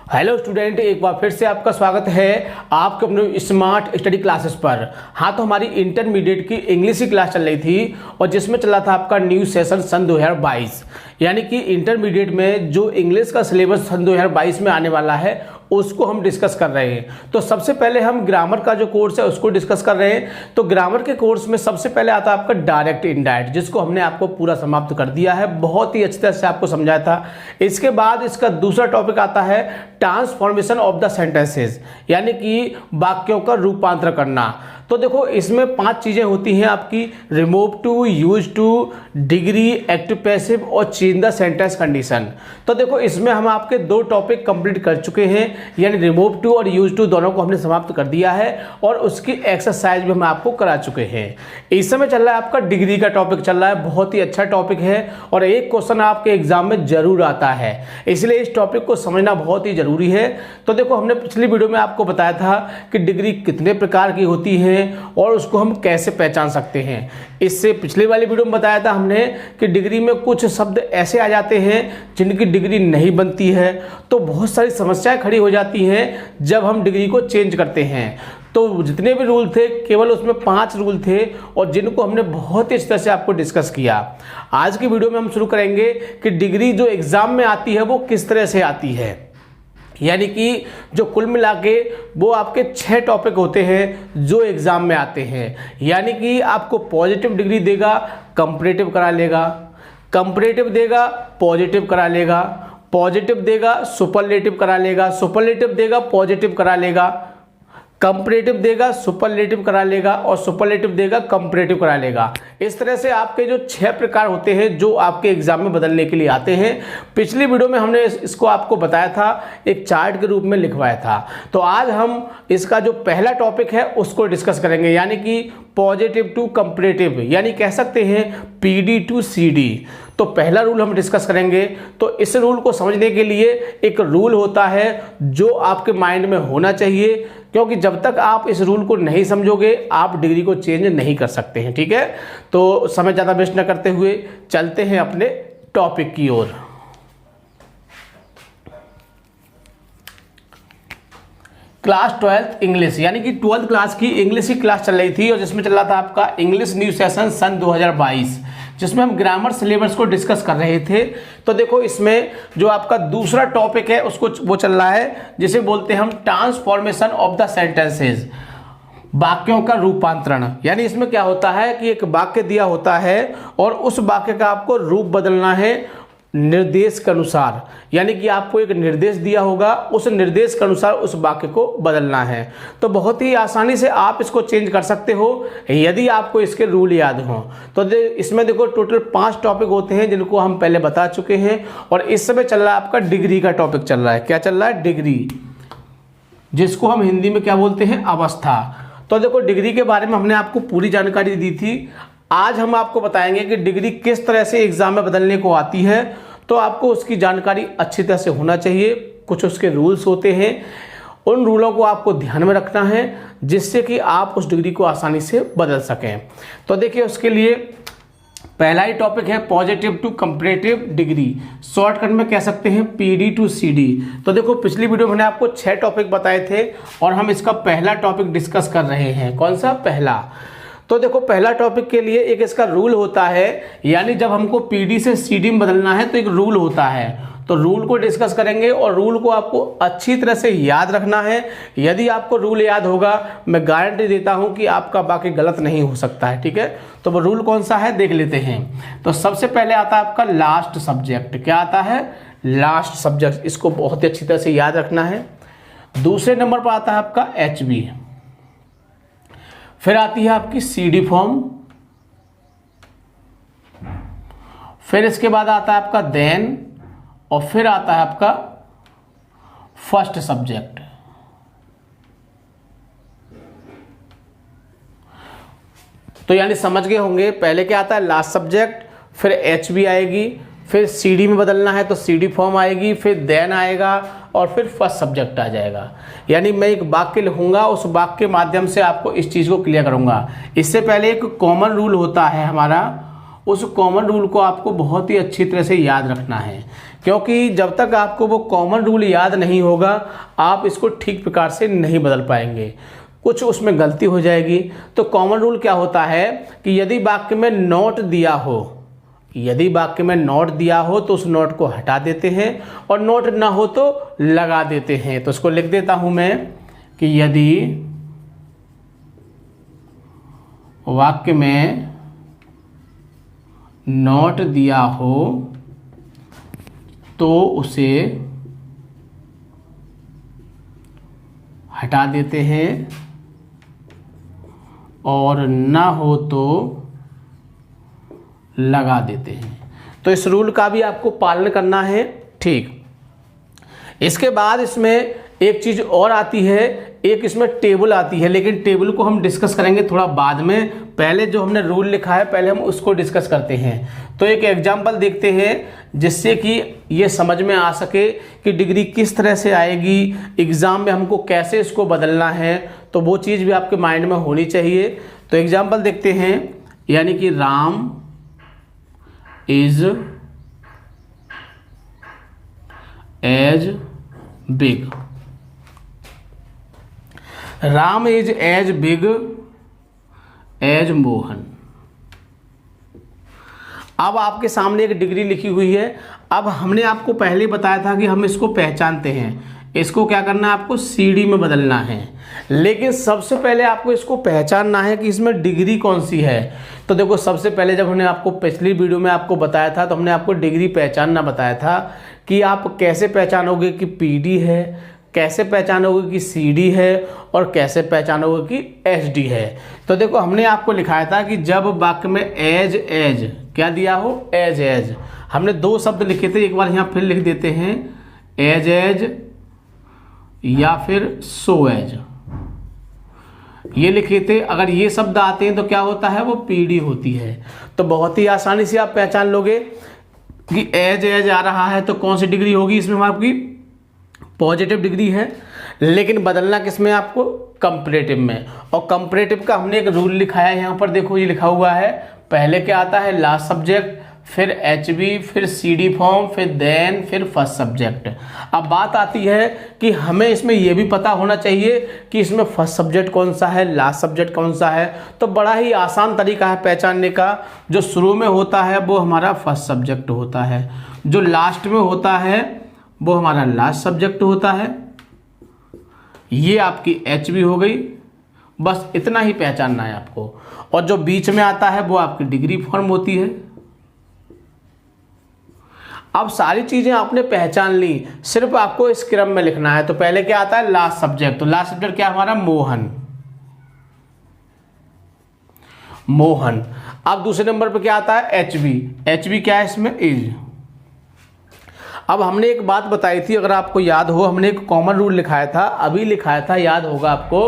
Hello student, एक बार फिर से आपका स्वागत है आपके अपने स्मार्ट स्टडी क्लासेस पर। हाँ, तो हमारी इंटरमीडिएट की इंग्लिश की क्लास चल रही थी और जिसमें चला था आपका न्यू सेशन सन 2022, यानी कि इंटरमीडिएट में जो इंग्लिश का सिलेबस सन 2022 में आने वाला है उसको हम डिस्कस कर रहे हैं। तो सबसे पहले हम ग्रामर का जो कोर्स है उसको डिस्कस कर रहे हैं। तो ग्रामर के कोर्स में सबसे पहले आता है आपका डायरेक्ट इनडायरेक्ट, जिसको हमने आपको पूरा समाप्त कर दिया है, बहुत ही अच्छी तरह से आपको समझाया था। इसके बाद इसका दूसरा टॉपिक आता है ट्रांसफॉर्मेशन ऑफ द सेंटेंसेस, यानी कि वाक्यों का रूपांतर करना। तो देखो, इसमें 5 चीजें होती हैं आपकी: remove to, use to, degree, active passive और चेंज द सेंटेंस कंडीशन। तो देखो, इसमें हम आपके 2 टॉपिक कंप्लीट कर चुके हैं, यानी रिमूव टू और यूज टू दोनों को हमने समाप्त कर दिया है और उसकी एक्सरसाइज भी हम आपको करा चुके हैं। इस समय चल रहा है आपका डिग्री का टॉपिक चल रहा है, बहुत ही अच्छा टॉपिक है और एक क्वेश्चन आपके एग्जाम में जरूर आता है, इसलिए इस टॉपिक को समझना बहुत ही जरूरी है। तो देखो, हमने पिछली वीडियो में आपको बताया था कि डिग्री कितने प्रकार की होती है और उसको हम कैसे पहचान सकते हैं। इससे पिछली वाली वीडियो में बताया था हमने कि डिग्री में कुछ शब्द ऐसे आ जाते हैं जिनकी डिग्री नहीं बनती है, तो बहुत सारी समस्याएं खड़ी हो जाती हैं जब हम डिग्री को चेंज करते हैं। तो जितने भी रूल थे, केवल उसमें 5 रूल थे और जिनको हमने बहुत ही अच्छी तरह से आपको डिस्कस किया। आज की वीडियो में हम शुरू करेंगे कि डिग्री जो एग्जाम में आती है वो किस तरह से आती है, यानी कि जो कुल मिला के वो आपके 6 टॉपिक होते हैं जो एग्जाम में आते हैं। यानी कि आपको पॉजिटिव डिग्री देगा, कंपैरेटिव करा लेगा, कंपैरेटिव देगा, पॉजिटिव करा लेगा, पॉजिटिव देगा, सुपरलेटिव करा लेगा, सुपरलेटिव देगा, पॉजिटिव करा लेगा, कंपैरेटिव देगा, सुपरलेटिव करा लेगा और सुपरलेटिव देगा, कंपैरेटिव करा लेगा। इस तरह से आपके जो 6 प्रकार होते हैं जो आपके एग्जाम में बदलने के लिए आते हैं। पिछली वीडियो में हमने इसको आपको बताया था, एक चार्ट के रूप में लिखवाया था। तो आज हम इसका जो पहला टॉपिक है उसको डिस्कस करेंगे, यानी कि पॉजिटिव टू कंपैरेटिव, यानी कह सकते हैं PD टू CD। तो पहला रूल हम डिस्कस करेंगे। तो इस रूल को समझने के लिए एक रूल होता है जो आपके माइंड में होना चाहिए, क्योंकि जब तक आप इस रूल को नहीं समझोगे आप डिग्री को चेंज नहीं कर सकते हैं। ठीक है, तो समय ज़्यादा वेस्ट न करते हुए चलते हैं अपने टॉपिक की ओर। क्लास 12th इंग्लिश, यानी कि 12th क्लास की इंग्लिश की क्लास चल रही थी और जिसमें चल रहा था आपका इंग्लिश न्यू सेशन सन 2022, जिसमें हम ग्रामर सिलेबस को डिस्कस कर रहे थे। तो देखो, इसमें जो आपका दूसरा टॉपिक है उसको वो चल रहा है जिसे बोलते हैं हम ट्रांसफॉर्मेशन ऑफ द सेंटेंसेस, वाक्यों का रूपांतरण। यानी इसमें क्या होता है कि एक वाक्य दिया होता है और उस वाक्य का आपको रूप बदलना है निर्देश के अनुसार, यानी कि आपको एक निर्देश दिया होगा, उस निर्देश के अनुसार उस वाक्य को बदलना है। तो बहुत ही आसानी से आप इसको चेंज कर सकते हो यदि आपको इसके रूल याद हों। तो इसमें देखो, टोटल 5 टॉपिक होते हैं जिनको हम पहले बता चुके हैं और इस समय चल रहा है आपका डिग्री का टॉपिक चल रहा है। क्या चल रहा है? डिग्री, जिसको हम हिंदी में क्या बोलते हैं? अवस्था। तो देखो, डिग्री के बारे में हमने आपको पूरी जानकारी दी थी। आज हम आपको बताएंगे कि डिग्री किस तरह से एग्जाम में बदलने को आती है। तो आपको उसकी जानकारी अच्छी तरह से होना चाहिए। कुछ उसके रूल्स होते हैं, उन रूलों को आपको ध्यान में रखना है जिससे कि आप उस डिग्री को आसानी से बदल सकें। तो देखिए, उसके लिए पहला ही टॉपिक है positive to comparative degree, shortcut में कह सकते हैं PD टू CD। तो देखो, पिछली वीडियो में मैंने आपको 6 टॉपिक बताए थे और हम इसका पहला टॉपिक डिस्कस कर रहे हैं। कौन सा? पहला। तो देखो, पहला टॉपिक के लिए एक इसका रूल होता है, यानी जब हमको PD से CD में बदलना है तो एक रूल होता है। तो रूल को डिस्कस करेंगे और रूल को आपको अच्छी तरह से याद रखना है। यदि आपको रूल याद होगा, मैं गारंटी देता हूं कि आपका बाकी गलत नहीं हो सकता है। ठीक है, तो वो रूल कौन सा है देख लेते हैं। तो सबसे पहले आता है आपका लास्ट सब्जेक्ट। क्या आता है? Last subject. इसको बहुत ही अच्छी तरह से याद रखना है। दूसरे नंबर पर आता है आपका HB, फिर आती है आपकी CD फॉर्म, फिर इसके बाद आता है आपका देन और फिर आता है आपका फर्स्ट सब्जेक्ट। तो यानी समझ गए होंगे, पहले क्या आता है? लास्ट सब्जेक्ट, फिर HB आएगी, फिर CD में बदलना है तो CD फॉर्म आएगी, फिर देन आएगा और फिर फर्स्ट सब्जेक्ट आ जाएगा। यानी मैं एक वाक्य लिखूंगा, उस वाक्य के माध्यम से आपको इस चीज़ को क्लियर करूंगा। इससे पहले एक कॉमन रूल होता है हमारा, उस कॉमन रूल को आपको बहुत ही अच्छी तरह से याद रखना है। क्योंकि जब तक आपको वो कॉमन रूल याद नहीं होगा आप इसको ठीक प्रकार से नहीं बदल पाएंगे, कुछ उसमें गलती हो जाएगी। तो कॉमन रूल क्या होता है कि यदि वाक्य में नॉट दिया हो, यदि वाक्य में नॉट दिया हो तो उस नॉट को हटा देते हैं और नॉट ना हो तो लगा देते हैं। तो इसको लिख देता हूं मैं कि यदि वाक्य में नॉट दिया हो तो उसे हटा देते हैं और ना हो तो लगा देते हैं। तो इस रूल का भी आपको पालन करना है। ठीक, इसके बाद इसमें एक चीज़ और आती है, एक इसमें टेबल आती है, लेकिन टेबल को हम डिस्कस करेंगे थोड़ा बाद में। पहले जो हमने रूल लिखा है पहले हम उसको डिस्कस करते हैं। तो एक एग्जांपल देखते हैं जिससे कि ये समझ में आ सके कि डिग्री किस तरह से आएगी, एग्ज़ाम में हमको कैसे इसको बदलना है, तो वो चीज़ भी आपके माइंड में होनी चाहिए। तो एग्जाम्पल देखते हैं, यानी कि Ram is as big, Ram is as big as Mohan. अब आपके सामने एक डिग्री लिखी हुई है। अब हमने आपको पहले बताया था कि हम इसको पहचानते हैं, इसको क्या करना है, आपको सीडी में बदलना है। लेकिन सबसे पहले आपको इसको पहचानना है कि इसमें डिग्री कौन सी है। तो देखो, सबसे पहले जब हमने आपको पिछली वीडियो में आपको बताया था तो हमने आपको डिग्री पहचानना बताया था कि आप कैसे पहचानोगे कि पीडी है, कैसे पहचानोगे कि सीडी है और कैसे पहचानोगे कि एचडी है। तो देखो, हमने आपको लिखाया था कि जब वाक्य में एज क्या दिया हो, एज हमने दो शब्द लिखे थे, एक बार यहाँ फिर लिख देते हैं, एज या फिर सो एज, ये लिखे थे। अगर ये शब्द आते हैं तो क्या होता है, वो पीडी होती है। तो बहुत ही आसानी से आप पहचान लोगे कि एज आ रहा है तो कौन सी डिग्री होगी, इसमें आपकी पॉजिटिव डिग्री है। लेकिन बदलना किस में, आपको कंपैरेटिव में। और कंपैरेटिव का हमने एक रूल लिखा है, यहाँ पर देखो ये लिखा हुआ है, पहले क्या आता है, लास्ट सब्जेक्ट, फिर एचबी, फिर सीडी फॉर्म, फिर देन, फिर फर्स्ट सब्जेक्ट। अब बात आती है कि हमें इसमें यह भी पता होना चाहिए कि इसमें फर्स्ट सब्जेक्ट कौन सा है, लास्ट सब्जेक्ट कौन सा है। तो बड़ा ही आसान तरीका है पहचानने का। जो शुरू में होता है वो हमारा फर्स्ट सब्जेक्ट होता है, जो लास्ट में होता है वो हमारा लास्ट सब्जेक्ट होता है। ये आपकी एचबी हो गई, बस इतना ही पहचानना है आपको। और जो बीच में आता है वो आपकी डिग्री फॉर्म होती है। अब सारी चीजें आपने पहचान ली, सिर्फ आपको इस क्रम में लिखना है। तो पहले क्या आता है, लास्ट सब्जेक्ट। तो लास्ट सब्जेक्ट क्या हमारा, मोहन। अब दूसरे नंबर पे क्या आता है, एचबी क्या है इसमें, इज। अब हमने एक बात बताई थी, अगर आपको याद हो, हमने एक कॉमन रूल लिखाया था, अभी लिखाया था, याद होगा आपको।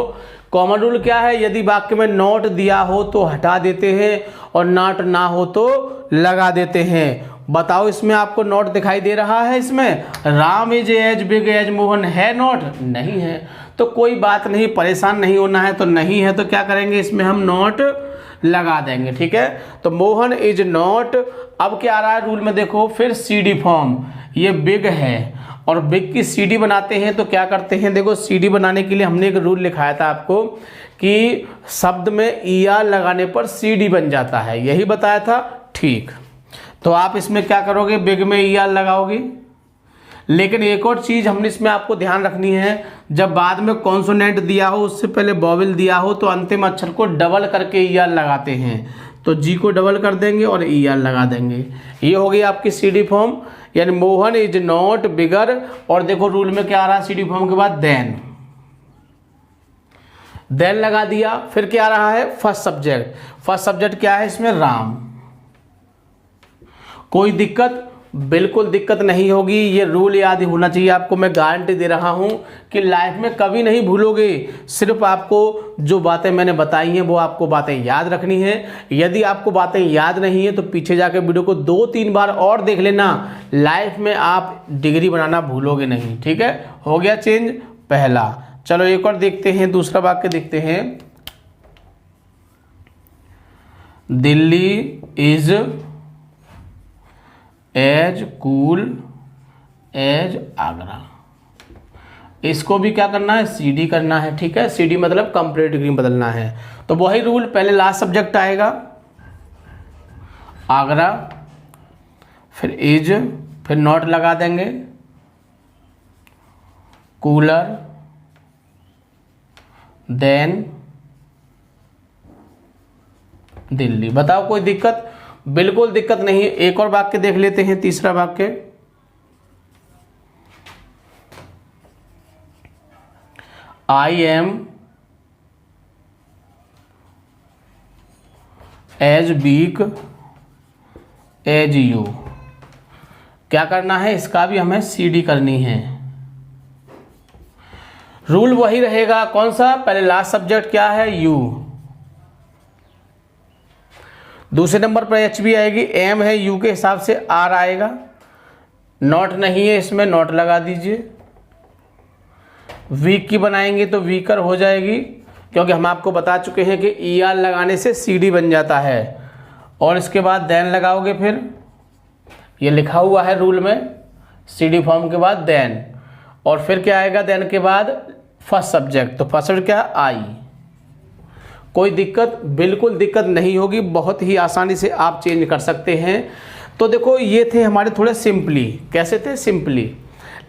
कॉमन रूल क्या है, यदि वाक्य में नॉट दिया हो तो हटा देते हैं और नॉट ना हो तो लगा देते हैं। बताओ, इसमें आपको नॉट दिखाई दे रहा है, इसमें Ram is as big as Mohan है, नॉट नहीं है। तो कोई बात नहीं, परेशान नहीं होना है। तो नहीं है तो क्या करेंगे, इसमें हम नॉट लगा देंगे। ठीक है, तो मोहन इज नॉट। अब क्या आ रहा है रूल में, देखो, फिर सीडी फॉर्म, ये बिग है और बिग की सीडी बनाते हैं। तो क्या करते हैं, देखो, सीडी बनाने के लिए हमने एक रूल लिखाया था आपको कि शब्द में ईआर लगाने पर सीडी बन जाता है, यही बताया था। ठीक, तो आप इसमें क्या करोगे, बिग में ईआर लगाओगे। लेकिन एक और चीज हमने इसमें आपको ध्यान रखनी है, जब बाद में कॉन्सोनेंट दिया हो, उससे पहले वॉवेल दिया हो, तो अंतिम अक्षर को डबल करके ईआर लगाते हैं। तो जी को डबल कर देंगे और ईआर लगा देंगे। ये हो गई आपकी सीडी फॉर्म, यानी मोहन इज नॉट बिगर। और देखो रूल में क्या आ रहा है, सीडी फॉर्म के बाद देन लगा दिया। फिर क्या आ रहा है, फर्स्ट सब्जेक्ट। फर्स्ट सब्जेक्ट क्या है इसमें, राम। कोई दिक्कत, बिल्कुल दिक्कत नहीं होगी। ये रूल याद होना चाहिए आपको, मैं गारंटी दे रहा हूं कि लाइफ में कभी नहीं भूलोगे। सिर्फ आपको जो बातें मैंने बताई हैं वो आपको बातें याद रखनी है। यदि आपको बातें याद नहीं है तो पीछे जाकर वीडियो को 2-3 बार और देख लेना, लाइफ में आप डिग्री बनाना भूलोगे नहीं। ठीक है, हो गया चेंज पहला। चलो एक और देखते हैं, दूसरा वाक्य देखते हैं। Delhi is as cool as Agra. इसको भी क्या करना है, CD करना है। ठीक है, CD मतलब कंप्लीट डिग्री बदलना है। तो वही रूल, पहले लास्ट सब्जेक्ट आएगा आगरा, फिर इज, फिर नॉट लगा देंगे, कूलर, देन दिल्ली। बताओ कोई दिक्कत? बिल्कुल दिक्कत नहीं है। एक और वाक्य देख लेते हैं, तीसरा वाक्य, I am as weak as you. क्या करना है, इसका भी हमें CD करनी है। रूल वही रहेगा, कौन सा? पहले लास्ट सब्जेक्ट क्या है, यू। दूसरे नंबर पर HB आएगी, एम है, यू के हिसाब से R आएगा। नॉट नहीं है, इसमें नॉट लगा दीजिए। वीक की बनाएंगे तो वीकर हो जाएगी, क्योंकि हम आपको बता चुके हैं कि ER लगाने से CD बन जाता है। और इसके बाद देन लगाओगे, फिर ये लिखा हुआ है रूल में, CD फॉर्म के बाद देन, और फिर क्या आएगा देन के बाद, फर्स्ट सब्जेक्ट। तो फर्स्ट सब्जेक्ट क्या, आई। कोई दिक्कत? बिल्कुल दिक्कत नहीं होगी, बहुत ही आसानी से आप चेंज कर सकते हैं। तो देखो, ये थे हमारे थोड़े सिंपली। कैसे थे? सिंपली।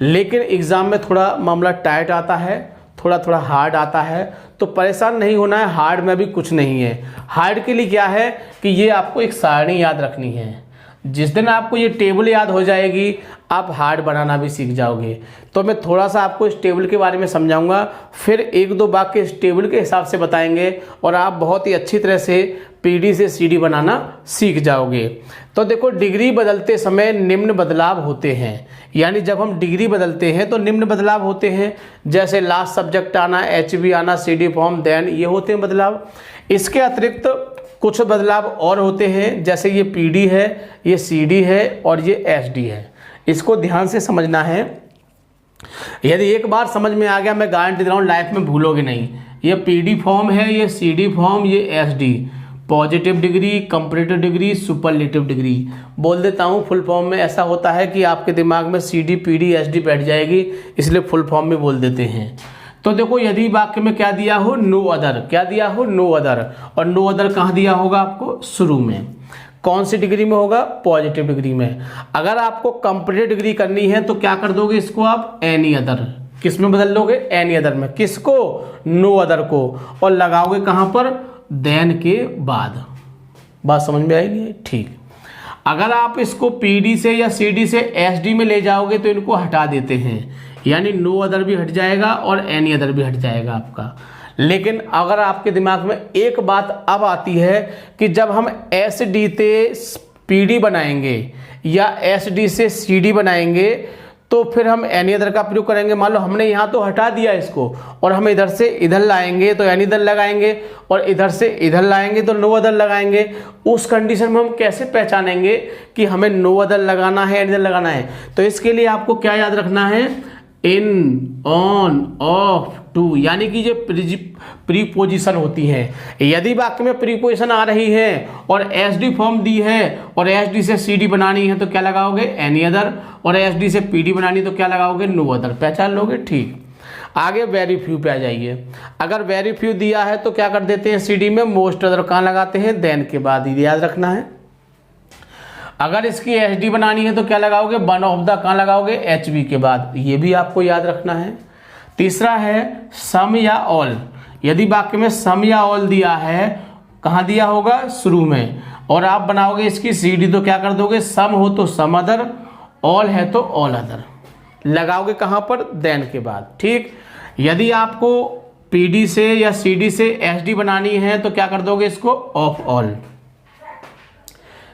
लेकिन एग्ज़ाम में थोड़ा मामला टाइट आता है, थोड़ा थोड़ा हार्ड आता है, तो परेशान नहीं होना है। हार्ड में भी कुछ नहीं है। हार्ड के लिए क्या है कि ये आपको एक सारणी याद रखनी है। जिस दिन आपको ये टेबल याद हो जाएगी, आप हार्ड बनाना भी सीख जाओगे। तो मैं थोड़ा सा आपको इस टेबल के बारे में समझाऊंगा, फिर एक दो वाक्य इस टेबल के हिसाब से बताएंगे, और आप बहुत ही अच्छी तरह से PD से CD बनाना सीख जाओगे। तो देखो, डिग्री बदलते समय निम्न बदलाव होते हैं। यानी जब हम डिग्री बदलते हैं तो निम्न बदलाव होते हैं, जैसे लास्ट सब्जेक्ट आना, HB आना, CD फॉर्म, देन, ये होते हैं बदलाव। इसके अतिरिक्त कुछ बदलाव और होते हैं, जैसे ये PD है, ये CD है और ये SD है। इसको ध्यान से समझना है। यदि एक बार समझ में आ गया, मैं गारंटी दे रहा हूँ लाइफ में भूलोगे नहीं। ये PD फॉर्म है, ये CD फॉर्म, ये SD, positive degree, comparative degree, superlative degree. बोल देता हूँ, फुल फॉर्म में ऐसा होता है कि आपके दिमाग में CD, PD, SD बैठ जाएगी, इसलिए फुल फॉर्म में बोल देते हैं। तो देखो, यदि वाक्य में क्या दिया हो, नो अदर, क्या दिया हो, नो अदर। और नो अदर कहाँ दिया होगा आपको, शुरू में। कौन सी डिग्री में होगा, पॉजिटिव डिग्री में। अगर आपको कंपैरेटिव डिग्री करनी है तो क्या कर दोगे, इसको आप एनी अदर, किस में बदल लोगे, एनी अदर में। किसको, नो अदर को, और लगाओगे कहाँ पर, देन के बाद। बात समझ में आएगी? ठीक। अगर आप इसको PD से या CD से SD में ले जाओगे तो इनको हटा देते हैं, यानी नो अदर भी हट जाएगा और एनी अदर भी हट जाएगा आपका। लेकिन अगर आपके दिमाग में एक बात अब आती है कि जब हम SD से PD बनाएंगे या SD से CD बनाएंगे तो फिर हम एनी अदर का प्रयोग करेंगे। मान लो हमने यहाँ तो हटा दिया इसको, और हम इधर से इधर लाएंगे तो एनी अदर लगाएंगे, और इधर से इधर लाएंगे तो नो अदर लगाएंगे। उस कंडीशन में हम कैसे पहचानेंगे कि हमें नो अदर लगाना है, एनी अदर लगाना है? तो इसके लिए आपको क्या याद रखना है, इन, ऑन, ऑफ, टू, यानी कि ये प्रीपोजिशन होती है। यदि वाक्य में प्रीपोजिशन आ रही है और SD फॉर्म दी है और SD से CD बनानी है तो क्या लगाओगे, एनी अदर, और SD से PD बनानी तो क्या लगाओगे, नो अदर। पहचान लोगे? ठीक। आगे वेरी फ्यू पे आ जाइए। अगर वेरी फ्यू दिया है तो क्या कर देते हैं, CD में मोस्ट अदर कहाँ लगाते हैं, देन के बाद, ही याद रखना है। अगर इसकी SD बनानी है तो क्या लगाओगे, वन ऑफ द कहाँ लगाओगे, HB के बाद, ये भी आपको याद रखना है। तीसरा है सम या ऑल। यदि वाक्य में सम या ऑल दिया है, कहाँ दिया होगा, शुरू में, और आप बनाओगे इसकी CD तो क्या कर दोगे, सम हो तो सम अदर, ऑल है तो ऑल अदर, लगाओगे कहाँ पर, देन के बाद। ठीक। यदि आपको PD से या CD से SD बनानी है तो क्या कर दोगे, इसको ऑफ ऑल,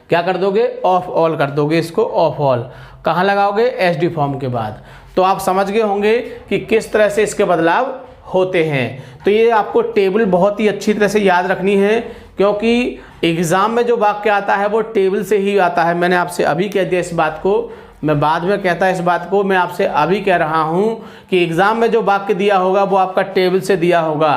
क्या कर दोगे, ऑफ ऑल कर दोगे, इसको ऑफ ऑल कहाँ लगाओगे, SD फॉर्म के बाद। तो आप समझ गए होंगे कि किस तरह से इसके बदलाव होते हैं। तो ये आपको टेबल बहुत ही अच्छी तरह से याद रखनी है, क्योंकि एग्जाम में जो वाक्य आता है वो टेबल से ही आता है। मैंने आपसे अभी कह दिया इस बात को, मैं बाद में कहता इस बात को, मैं आपसे अभी कह रहा हूँ कि एग्जाम में जो वाक्य दिया होगा वो आपका टेबल से दिया होगा।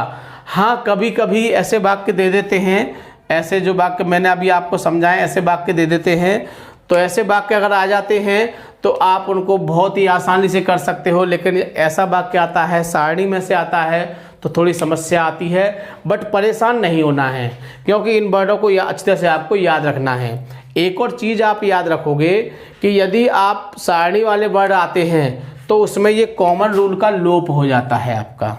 हाँ, कभी कभी ऐसे वाक्य दे देते हैं, ऐसे जो वाक्य मैंने अभी आपको समझाए ऐसे वाक्य दे देते हैं, तो ऐसे वाक्य अगर आ जाते हैं तो आप उनको बहुत ही आसानी से कर सकते हो, लेकिन ऐसा वाक्य आता है सारणी में से आता है तो थोड़ी समस्या आती है। बट परेशान नहीं होना है, क्योंकि इन वर्डों को अच्छी तरह से आपको याद रखना है। एक और चीज़ आप याद रखोगे कि यदि आप सारणी वाले वर्ड आते हैं तो उसमें ये कॉमन रूल का लोप हो जाता है आपका।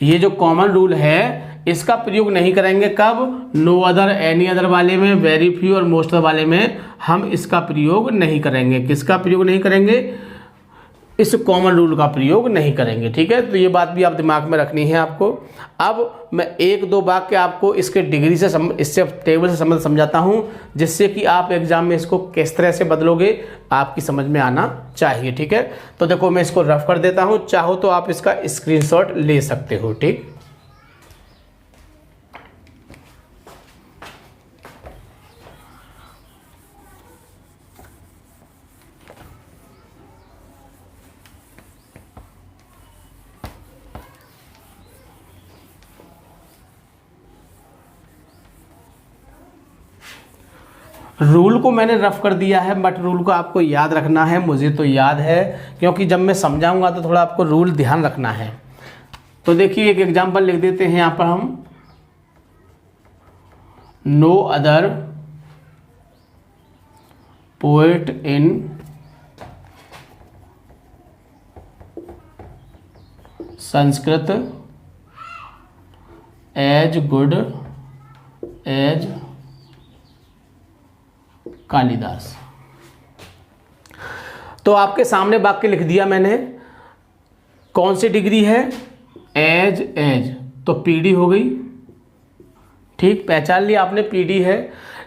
ये जो कॉमन रूल है इसका प्रयोग नहीं करेंगे कब, नो अदर, एनी अदर वाले में, वेरी फ्यू और मोस्ट वाले में हम इसका प्रयोग नहीं करेंगे। किसका प्रयोग नहीं करेंगे, इस कॉमन रूल का प्रयोग नहीं करेंगे। ठीक है, तो ये बात भी आप दिमाग में रखनी है आपको। अब मैं एक दो वाक्य आपको इसके डिग्री से इससे टेबल से समझाता हूँ, जिससे कि आप एग्जाम में इसको किस तरह से बदलोगे आपकी समझ में आना चाहिए। ठीक है, तो देखो मैं इसको रफ कर देता हूँ, चाहो तो आप इसका स्क्रीनशॉट ले सकते हो। ठीक, रूल को मैंने रफ कर दिया है, बट रूल को आपको याद रखना है। मुझे तो याद है, क्योंकि जब मैं समझाऊंगा तो थोड़ा आपको रूल ध्यान रखना है। तो देखिए एक एग्जांपल लिख देते हैं यहाँ पर हम, no other poet in Sanskrit as good as Kalidas. तो आपके सामने वाक्य लिख दिया मैंने। कौन सी डिग्री है, एज, एज तो पीडी हो गई। ठीक, पहचान लिया आपने, पीडी है।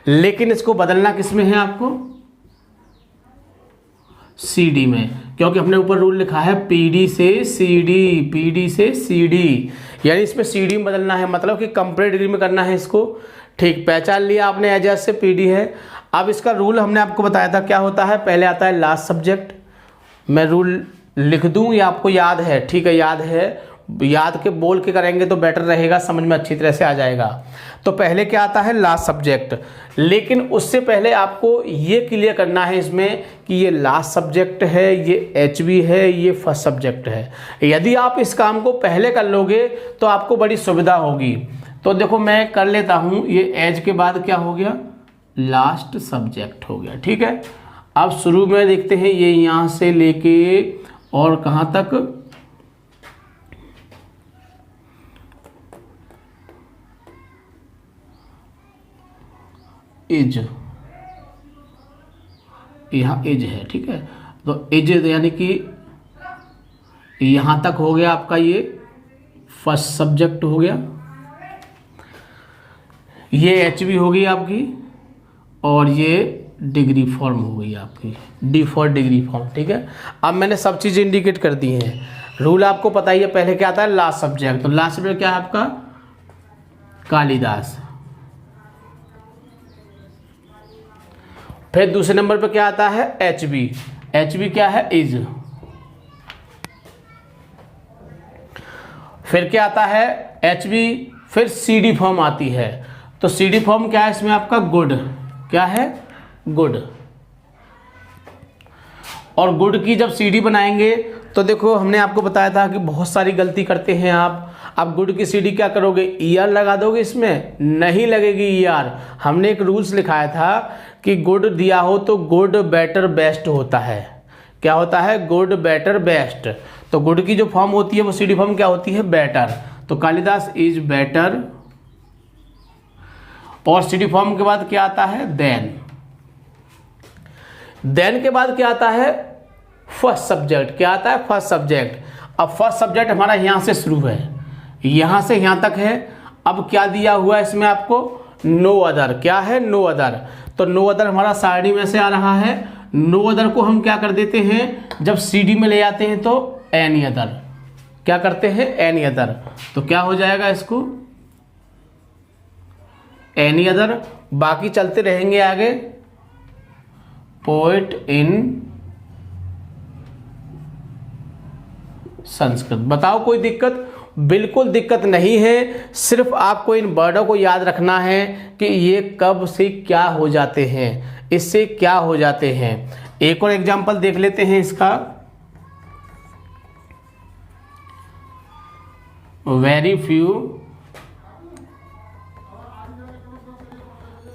लेकिन इसको बदलना किस में है आपको, सीडी में, क्योंकि हमने ऊपर रूल लिखा है पीडी से सीडी, पीडी से सीडी, यानी इसमें सीडी में बदलना है, मतलब कि कंप्लीट डिग्री में करना है इसको। ठीक, पहचान लिया आपने, एज से पीडी है। अब इसका रूल हमने आपको बताया था क्या होता है, पहले आता है लास्ट सब्जेक्ट। मैं रूल लिख दूं या आपको याद है? ठीक है, याद है, याद के बोल के करेंगे तो बेटर रहेगा, समझ में अच्छी तरह से आ जाएगा। तो पहले क्या आता है, लास्ट सब्जेक्ट। लेकिन उससे पहले आपको ये क्लियर करना है इसमें कि ये लास्ट सब्जेक्ट है, ये एचवी है, ये फर्स्ट सब्जेक्ट है। यदि आप इस काम को पहले कर लोगे तो आपको बड़ी सुविधा होगी। तो देखो मैं कर लेता हूँ, ये एज के बाद क्या हो गया, लास्ट सब्जेक्ट हो गया। ठीक है, अब शुरू में देखते हैं ये यहाँ से लेके और कहाँ तक, एज, यहाँ एज है। ठीक है, तो एज यानी कि यहाँ तक हो गया आपका, ये फर्स्ट सब्जेक्ट हो गया, ये एचवी हो गई आपकी, और ये डिग्री फॉर्म हो गई आपकी, डी फॉर डिग्री फॉर्म। ठीक है, अब मैंने सब चीज़ इंडिकेट कर दी हैं। रूल आपको पता ही है, पहले क्या आता है, लास्ट सब्जेक्ट। तो लास्ट सब्जेक्ट क्या है आपका, कालिदास। फिर दूसरे नंबर पे क्या आता है, एचबी। एचबी क्या है, इज। फिर क्या आता है, एचबी, फिर सीडी फॉर्म आती है। तो सीडी फॉर्म क्या है इसमें आपका, गुड। क्या है, गुड। और गुड की जब सीडी बनाएंगे तो देखो हमने आपको बताया था कि बहुत सारी गलती करते हैं आप। अब गुड की सीडी क्या करोगे, ईआर लगा दोगे, इसमें नहीं लगेगी ईआर। हमने एक रूल्स लिखाया था कि गुड दिया हो तो गुड, बेटर, बेस्ट होता है। क्या होता है, गुड, बेटर, बेस्ट। तो गुड की जो फॉर्म होती है वो सीडी फॉर्म क्या होती है, बेटर। तो कालिदास इज बेटर। और सीडी फॉर्म के बाद क्या आता है, देन। देन के बाद क्या आता है, फर्स्ट सब्जेक्ट। क्या आता है, फर्स्ट सब्जेक्ट। अब फर्स्ट सब्जेक्ट हमारा यहां से शुरू है, यहां से यहां तक है। अब क्या दिया हुआ है इसमें आपको, नो अदर। क्या है, नो अदर। तो नो अदर हमारा सारणी में से आ रहा है। नो अदर को हम क्या कर देते हैं, जब सीडी में ले आते हैं तो एनी अदर। क्या करते हैं, एनी अदर। तो क्या हो जाएगा इसको, एनी अदर। बाकी चलते रहेंगे आगे, पोएट इन संस्कृत। बताओ कोई दिक्कत, बिल्कुल दिक्कत नहीं है, सिर्फ आपको इन वर्डों को याद रखना है कि ये कब से क्या हो जाते हैं, इससे क्या हो जाते हैं। एक और एग्जाम्पल देख लेते हैं इसका। Very few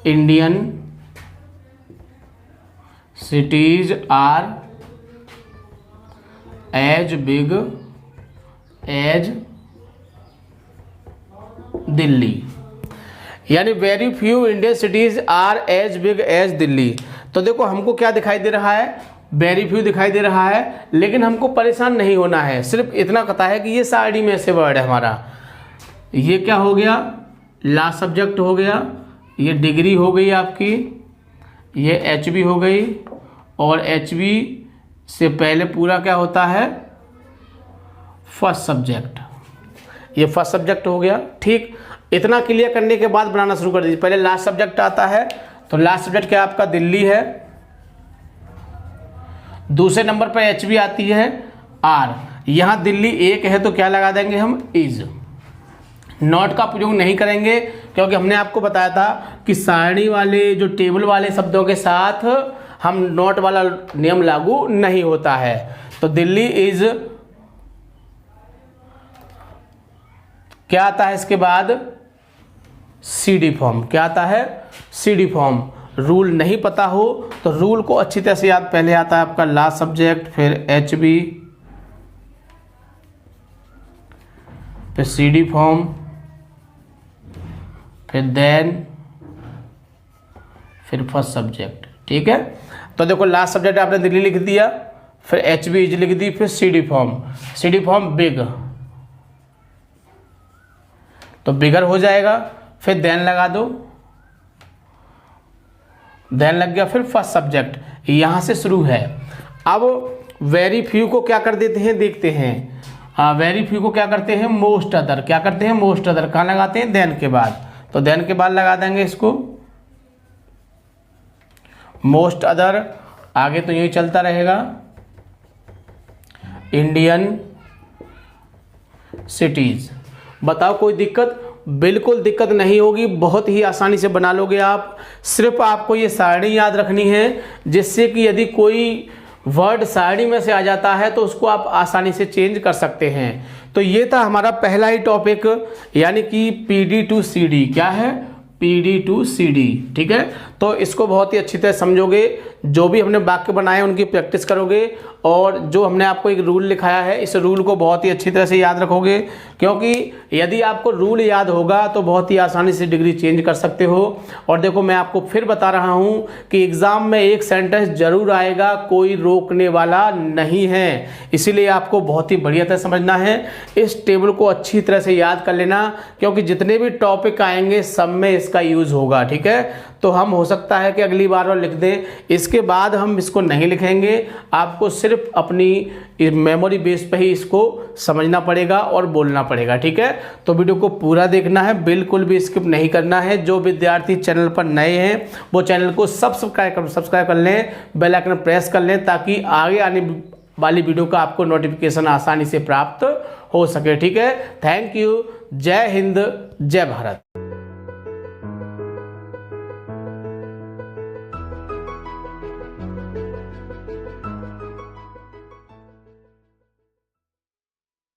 Indian cities are as big as Delhi, यानी very few Indian cities are as big as Delhi. तो देखो हमको क्या दिखाई दे रहा है, वेरी फ्यू दिखाई दे रहा है, लेकिन हमको परेशान नहीं होना है, सिर्फ इतना पता है कि ये सारणी में से वर्ड है हमारा। ये क्या हो गया, लास्ट सब्जेक्ट हो गया, ये डिग्री हो गई आपकी, ये एच बी हो गई, और एच बी से पहले पूरा क्या होता है, फर्स्ट सब्जेक्ट, ये फर्स्ट सब्जेक्ट हो गया। ठीक, इतना क्लियर करने के बाद बनाना शुरू कर दीजिए। पहले लास्ट सब्जेक्ट आता है, तो लास्ट सब्जेक्ट क्या आपका दिल्ली है। दूसरे नंबर पर एच बी आती है आर, यहाँ दिल्ली एक है तो क्या लगा देंगे हम, इज। नॉट का प्रयोग नहीं करेंगे क्योंकि हमने आपको बताया था कि सारणी वाले जो टेबल वाले शब्दों के साथ हम नॉट वाला नियम लागू नहीं होता है। तो दिल्ली इज, क्या आता है इसके बाद, सीडी फॉर्म। क्या आता है, सीडी फॉर्म। रूल नहीं पता हो तो रूल को अच्छी तरह से याद, पहले आता है आपका लास्ट सब्जेक्ट, फिर एच बी, फिर सीडी फॉर्म, फिर देन, फिर फर्स्ट सब्जेक्ट। ठीक है, तो देखो लास्ट सब्जेक्ट आपने दिल्ली लिख दिया, फिर एच बी इज लिख दी, फिर सीडी फॉर्म बिग, तो बिगर हो जाएगा, फिर देन लगा दो, देन लग गया, फिर फर्स्ट सब्जेक्ट, यहां से शुरू है। अब वेरी फ्यू को क्या कर देते हैं, देखते हैं। वेरी फ्यू को क्या करते हैं, मोस्ट अदर। क्या करते हैं, मोस्ट अदर। कहाँ लगाते हैं, देन के बाद, तो देन के बाद लगा देंगे इसको, मोस्ट अदर। आगे तो यही चलता रहेगा, इंडियन सिटीज। बताओ कोई दिक्कत, बिल्कुल दिक्कत नहीं होगी, बहुत ही आसानी से बना लोगे आप। सिर्फ आपको ये सारणी याद रखनी है, जिससे कि यदि कोई वर्ड सारणी में से आ जाता है तो उसको आप आसानी से चेंज कर सकते हैं। तो ये था हमारा पहला ही टॉपिक, यानी कि PD to CD। क्या है, PD to CD। ठीक है, तो इसको बहुत ही अच्छी तरह समझोगे, जो भी हमने वाक्य बनाए उनकी प्रैक्टिस करोगे, और जो हमने आपको एक रूल लिखाया है इस रूल को बहुत ही अच्छी तरह से याद रखोगे, क्योंकि यदि आपको रूल याद होगा तो बहुत ही आसानी से डिग्री चेंज कर सकते हो। और देखो मैं आपको फिर बता रहा हूँ कि एग्ज़ाम में एक सेंटेंस जरूर आएगा, कोई रोकने वाला नहीं है, इसीलिए आपको बहुत ही बढ़िया तरह समझना है। इस टेबल को अच्छी तरह से याद कर लेना, क्योंकि जितने भी टॉपिक आएंगे सब में इसका यूज़ होगा। ठीक है, तो हम हो सकता है कि अगली बार लिख दें, इसके बाद हम इसको नहीं लिखेंगे। आपको सिर्फ अपनी मेमोरी बेस पे ही इसको समझना पड़ेगा और बोलना पड़ेगा। ठीक है, तो वीडियो को पूरा देखना है, बिल्कुल भी स्किप नहीं करना है। जो विद्यार्थी चैनल पर नए हैं वो चैनल को सब्सक्राइब कर लें, बेल आइकन प्रेस कर लें, ताकि आगे आने वाली वीडियो का आपको नोटिफिकेशन आसानी से प्राप्त हो सके। ठीक है, थैंक यू, जय हिंद, जय भारत।